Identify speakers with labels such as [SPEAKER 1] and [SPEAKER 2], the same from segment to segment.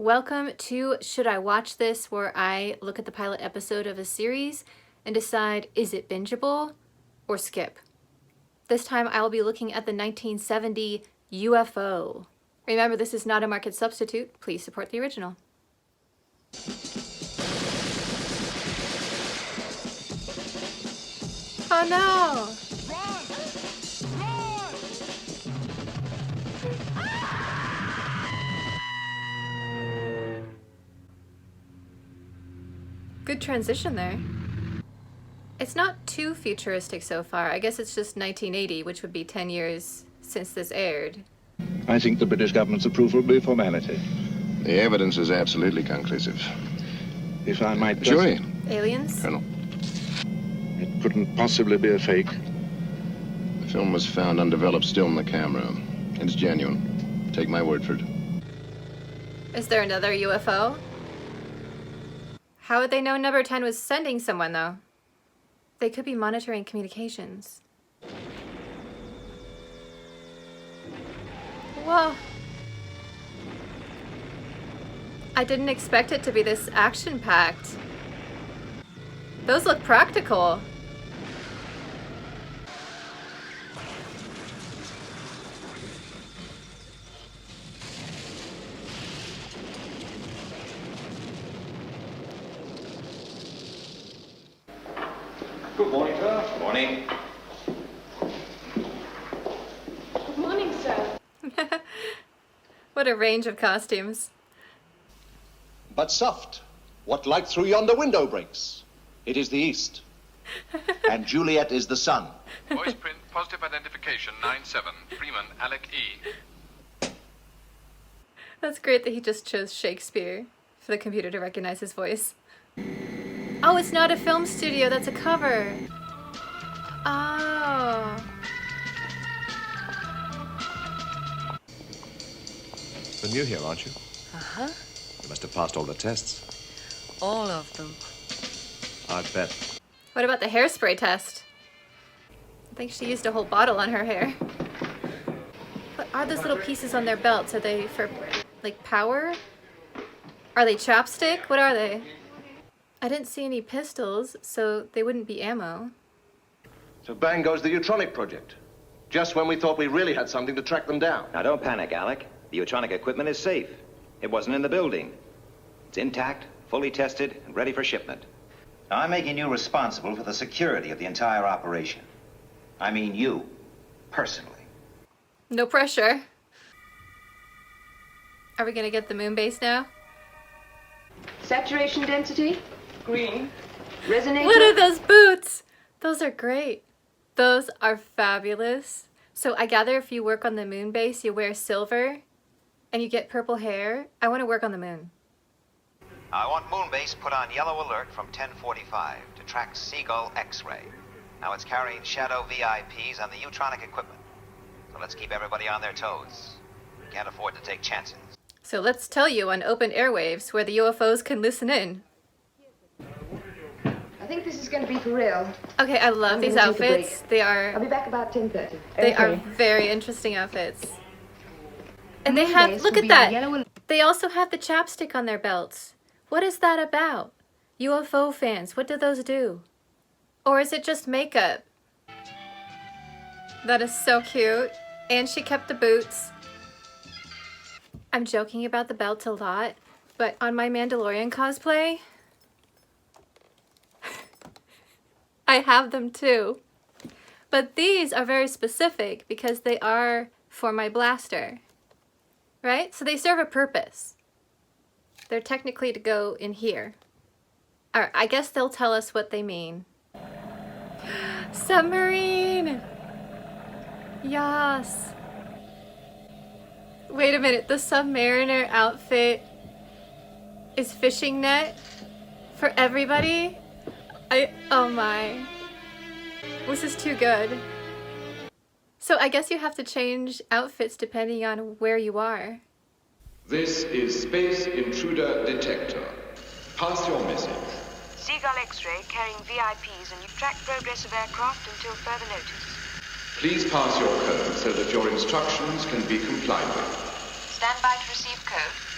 [SPEAKER 1] Welcome to Should I Watch This, where I look at the pilot episode of a series and decide, is it bingeable or skip? This time I will be looking at the 1970 UFO. Remember, this is not a market substitute. Please support the original. Oh no! Good transition there. It's not too futuristic so far. I guess it's just 1980, which would be 10 years since this aired.
[SPEAKER 2] I think the British government's approval will be a formality.
[SPEAKER 3] The evidence is absolutely conclusive.
[SPEAKER 2] If I might just...
[SPEAKER 3] Sure.
[SPEAKER 1] Aliens?
[SPEAKER 3] Colonel.
[SPEAKER 2] It couldn't possibly be a fake.
[SPEAKER 3] The film was found undeveloped still in the camera. It's genuine. Take my word for it.
[SPEAKER 1] Is there another UFO? How would they know number 10 was sending someone, though? They could be monitoring communications. Whoa. I didn't expect it to be this action-packed. Those look practical.
[SPEAKER 4] Good morning, sir. Good morning.
[SPEAKER 5] Good morning, sir.
[SPEAKER 1] What a range of costumes.
[SPEAKER 4] But soft, what light through yonder window breaks? It is the east. And Juliet is the sun.
[SPEAKER 6] Voice print, positive identification, 9-7, Freeman, Alec E.
[SPEAKER 1] That's great that he just chose Shakespeare for the computer to recognize his voice. Oh, it's not a film studio, that's a cover. Oh.
[SPEAKER 7] You're new here, aren't you?
[SPEAKER 5] Uh-huh.
[SPEAKER 7] You must have passed all the tests.
[SPEAKER 5] All of them.
[SPEAKER 7] I bet.
[SPEAKER 1] What about the hairspray test? I think she used a whole bottle on her hair. What are those little pieces on their belts? Are they for, like, power? Are they chapstick? What are they? I didn't see any pistols, so they wouldn't be ammo.
[SPEAKER 4] So bang goes the Utronic project. Just when we thought we really had something to track them down.
[SPEAKER 8] Now, don't panic, Alec. The Utronic equipment is safe. It wasn't in the building. It's intact, fully tested, and ready for shipment.
[SPEAKER 9] Now, I'm making you responsible for the security of the entire operation. I mean you, personally.
[SPEAKER 1] No pressure. Are we gonna get the moon base now?
[SPEAKER 5] Saturation density? Green. Resonator?
[SPEAKER 1] What are those boots? Those are great. Those are fabulous. So I gather if you work on the moon base, you wear silver and you get purple hair. I want to work on the moon.
[SPEAKER 9] I want Moonbase put on yellow alert from 1045 to track Seagull X-ray. Now it's carrying shadow VIPs on the Utronic equipment. So let's keep everybody on their toes. We can't afford to take chances.
[SPEAKER 1] So let's tell you on open airwaves where the UFOs can listen in.
[SPEAKER 5] I think this is going to be for real.
[SPEAKER 1] Okay, I love
[SPEAKER 5] I'm
[SPEAKER 1] these
[SPEAKER 5] gonna take a
[SPEAKER 1] outfits.
[SPEAKER 5] break.
[SPEAKER 1] They
[SPEAKER 5] I'll
[SPEAKER 1] are
[SPEAKER 5] be back about 10:30.
[SPEAKER 1] they are very interesting outfits. And they have, look at that. They also have the chapstick on their belts. What is that about? UFO fans, what do those do? Or is it just makeup? That is so cute. And she kept the boots. I'm joking about the belts a lot, but on my Mandalorian cosplay, I have them too. But these are very specific because they are for my blaster. Right? So they serve a purpose. They're technically to go in here. Alright, I guess they'll tell us what they mean. Submarine! Yes! Wait a minute, the Submariner outfit is fishing net for everybody? Oh my. This is too good. So I guess you have to change outfits depending on where you are.
[SPEAKER 10] This is Space Intruder Detector. Pass your message.
[SPEAKER 11] Seagull X-ray carrying VIPs and you track progress of aircraft until further notice.
[SPEAKER 10] Please pass your code so that your instructions can be complied with.
[SPEAKER 11] Stand by to receive code.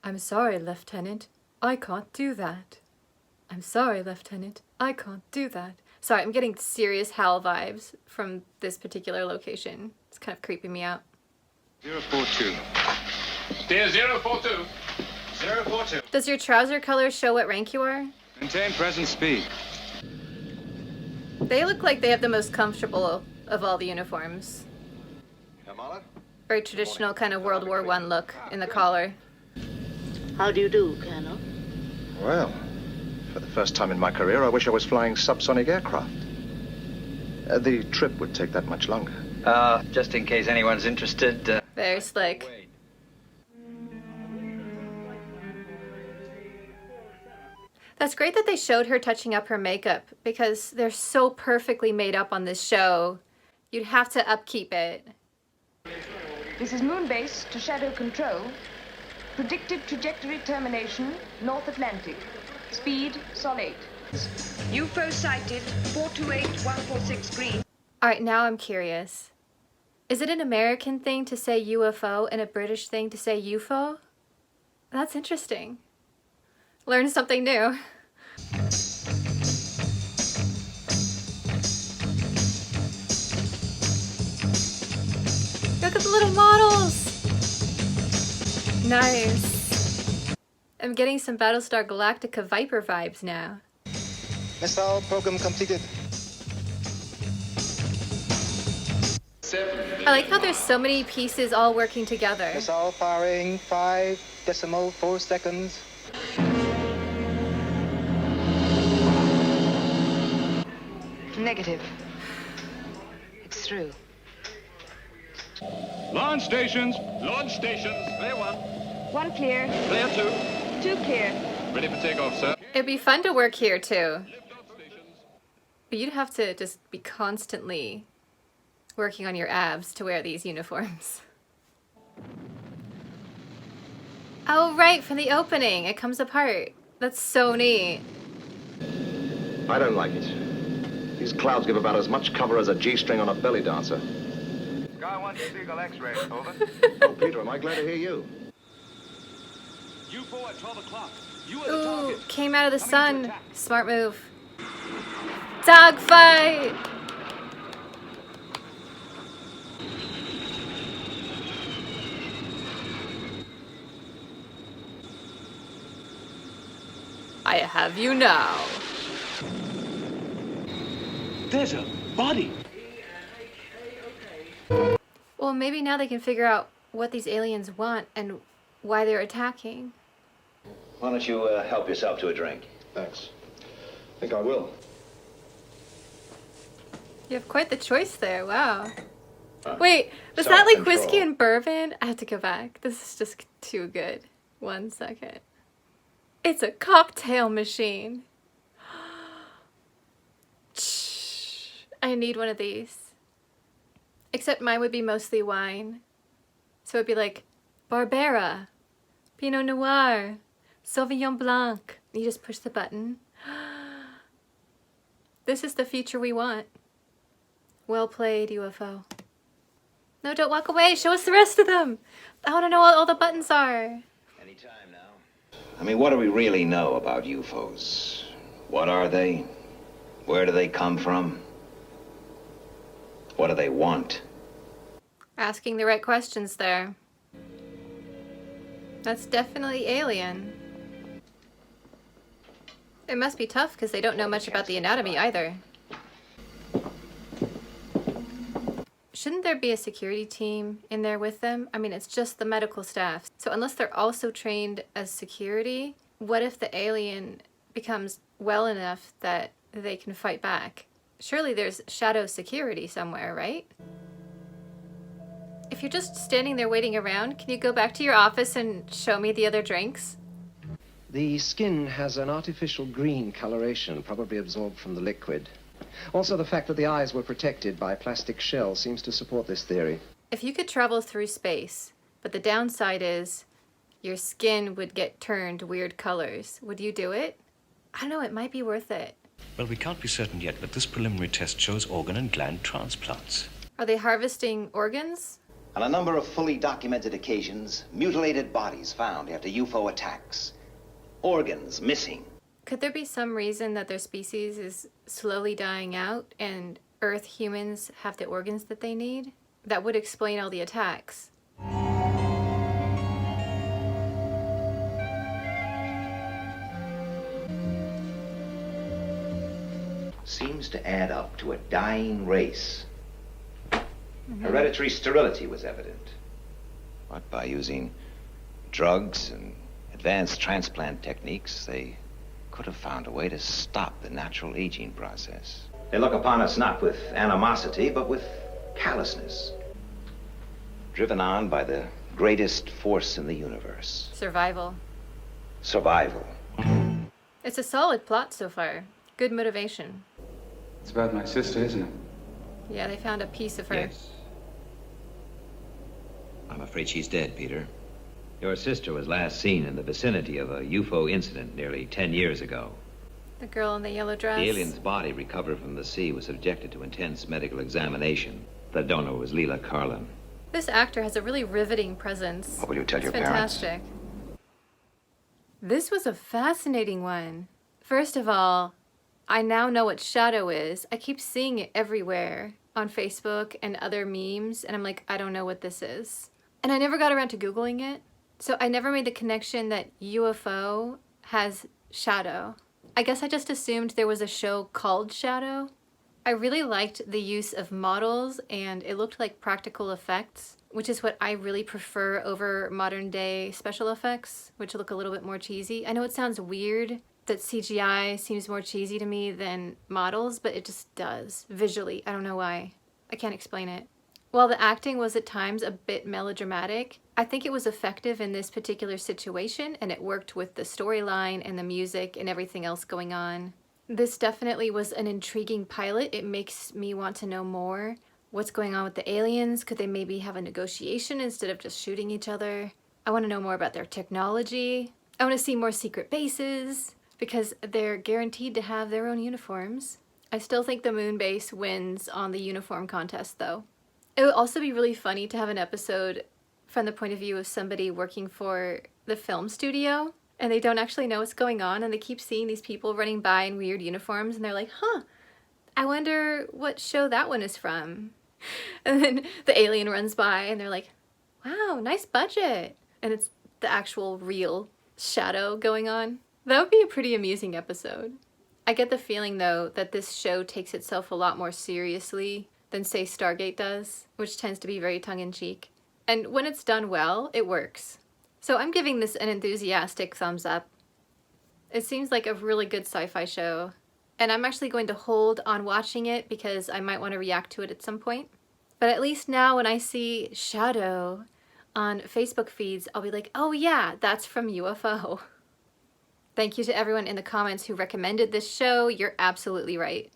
[SPEAKER 1] I'm sorry, Lieutenant. I can't do that. I'm sorry, Lieutenant. I can't do that. Sorry, I'm getting serious Hal vibes from this particular location. It's kind of creeping me out.
[SPEAKER 6] 042. Dear 042. 042.
[SPEAKER 1] Does your trouser color show what rank you are?
[SPEAKER 6] Maintain present speed.
[SPEAKER 1] They look like they have the most comfortable of all the uniforms.
[SPEAKER 4] Kamala?
[SPEAKER 1] Very traditional kind of World War I look in the collar.
[SPEAKER 12] How do you do, Colonel?
[SPEAKER 13] Well, for the first time in my career, I wish I was flying subsonic aircraft. The trip would take that much longer.
[SPEAKER 14] Just in case anyone's interested.
[SPEAKER 1] Very slick. That's great that they showed her touching up her makeup because they're so perfectly made up on this show. You'd have to upkeep it.
[SPEAKER 5] This is Moonbase to Shadow Control. Predicted trajectory termination, North Atlantic. Speed, Sol 8.
[SPEAKER 11] UFO sighted, 428146 green.
[SPEAKER 1] Alright, now I'm curious. Is it an American thing to say UFO and a British thing to say UFO? That's interesting. Learn something new. Look at the little models! Nice. I'm getting some Battlestar Galactica Viper vibes now.
[SPEAKER 13] Missile program completed.
[SPEAKER 1] I like how there's so many pieces all working together.
[SPEAKER 13] Missile firing 5.4 seconds.
[SPEAKER 5] Negative. It's through.
[SPEAKER 6] Launch stations. Launch stations. Clear 1.
[SPEAKER 5] 1 clear.
[SPEAKER 6] Clear 2.
[SPEAKER 5] 2 clear.
[SPEAKER 6] Ready for takeoff, sir.
[SPEAKER 1] It'd be fun to work here too. But you'd have to just be constantly working on your abs to wear these uniforms. Oh right, from the opening. It comes apart. That's so neat.
[SPEAKER 13] I don't like it. These clouds give about as much cover as a G-string on a belly dancer.
[SPEAKER 9] Sky 1 to Seagull X-ray, over.
[SPEAKER 13] Oh, Peter, am I glad to hear you?
[SPEAKER 6] UFO at 12 o'clock.
[SPEAKER 1] Ooh, came out of the sun. Smart move. Dogfight! I have you now.
[SPEAKER 10] There's a body.
[SPEAKER 1] Well, maybe now they can figure out what these aliens want and why they're attacking.
[SPEAKER 8] Why don't you help yourself to a drink?
[SPEAKER 13] Thanks. I think I will.
[SPEAKER 1] You have quite the choice there. Wow. Wait, was that like whiskey and bourbon? I have to go back. This is just too good. 1 second. It's a cocktail machine. I need one of these. Except mine would be mostly wine. So it'd be like Barbera, Pinot Noir, Sauvignon Blanc. You just push the button. This is the future we want. Well played, UFO. No, don't walk away. Show us the rest of them. I want to know what all the buttons are.
[SPEAKER 8] Anytime now. I mean, what do we really know about UFOs? What are they? Where do they come from? What do they want?
[SPEAKER 1] Asking the right questions there. That's definitely alien. It must be tough because they don't know much about the anatomy either. Shouldn't there be a security team in there with them? I mean, it's just the medical staff. So unless they're also trained as security, what if the alien becomes well enough that they can fight back? Surely there's shadow security somewhere, right? If you're just standing there waiting around, can you go back to your office and show me the other drinks?
[SPEAKER 15] The skin has an artificial green coloration, probably absorbed from the liquid. Also, the fact that the eyes were protected by plastic shells seems to support this theory.
[SPEAKER 1] If you could travel through space, but the downside is your skin would get turned weird colors, would you do it? I don't know, it might be worth it.
[SPEAKER 16] Well, we can't be certain yet, but this preliminary test shows organ and gland transplants.
[SPEAKER 1] Are they harvesting organs?
[SPEAKER 8] On a number of fully documented occasions, mutilated bodies found after UFO attacks. Organs missing.
[SPEAKER 1] Could there be some reason that their species is slowly dying out and Earth humans have the organs that they need? That would explain all the attacks.
[SPEAKER 8] Seems to add up to a dying race. Hereditary sterility was evident. But by using drugs and advanced transplant techniques, they could have found a way to stop the natural aging process. They look upon us not with animosity, but with callousness. Driven on by the greatest force in the universe.
[SPEAKER 1] Survival.
[SPEAKER 8] Survival.
[SPEAKER 1] It's a solid plot so far. Good motivation.
[SPEAKER 17] It's about my sister, isn't it?
[SPEAKER 1] Yeah, they found a piece of her.
[SPEAKER 18] Yes. I'm afraid she's dead, Peter. Your sister was last seen in the vicinity of a UFO incident nearly 10 years ago.
[SPEAKER 1] The girl in the yellow dress.
[SPEAKER 18] The alien's body recovered from the sea was subjected to intense medical examination. The donor was Leela Carlin.
[SPEAKER 1] This actor has a really riveting presence.
[SPEAKER 8] What will you tell your
[SPEAKER 1] fantastic. This was a fascinating one. First of all, I now know what shadow is. I keep seeing it everywhere on Facebook and other memes, and I'm like, I don't know what this is. And I never got around to Googling it, so I never made the connection that UFO has shadow. I guess I just assumed there was a show called Shadow. I really liked the use of models, and it looked like practical effects, which is what I really prefer over modern day special effects, which look a little bit more cheesy. I know it sounds weird that CGI seems more cheesy to me than models, but it just does, visually. I don't know why. I can't explain it. While the acting was at times a bit melodramatic, I think it was effective in this particular situation, and it worked with the storyline and the music and everything else going on. This definitely was an intriguing pilot. It makes me want to know more. What's going on with the aliens? Could they maybe have a negotiation instead of just shooting each other? I want to know more about their technology. I want to see more secret bases, because they're guaranteed to have their own uniforms. I still think the moon base wins on the uniform contest, though. It would also be really funny to have an episode from the point of view of somebody working for the film studio, and they don't actually know what's going on, and they keep seeing these people running by in weird uniforms, and they're like, huh, I wonder what show that one is from. And then the alien runs by, and they're like, wow, nice budget. And it's the actual real shadow going on. That would be a pretty amusing episode. I get the feeling, though, that this show takes itself a lot more seriously than, say, Stargate does, which tends to be very tongue-in-cheek. And when it's done well, it works. So I'm giving this an enthusiastic thumbs up. It seems like a really good sci-fi show, and I'm actually going to hold on watching it because I might want to react to it at some point. But at least now when I see Shadow on Facebook feeds, I'll be like, oh yeah, that's from UFO. Thank you to everyone in the comments who recommended this show. You're absolutely right.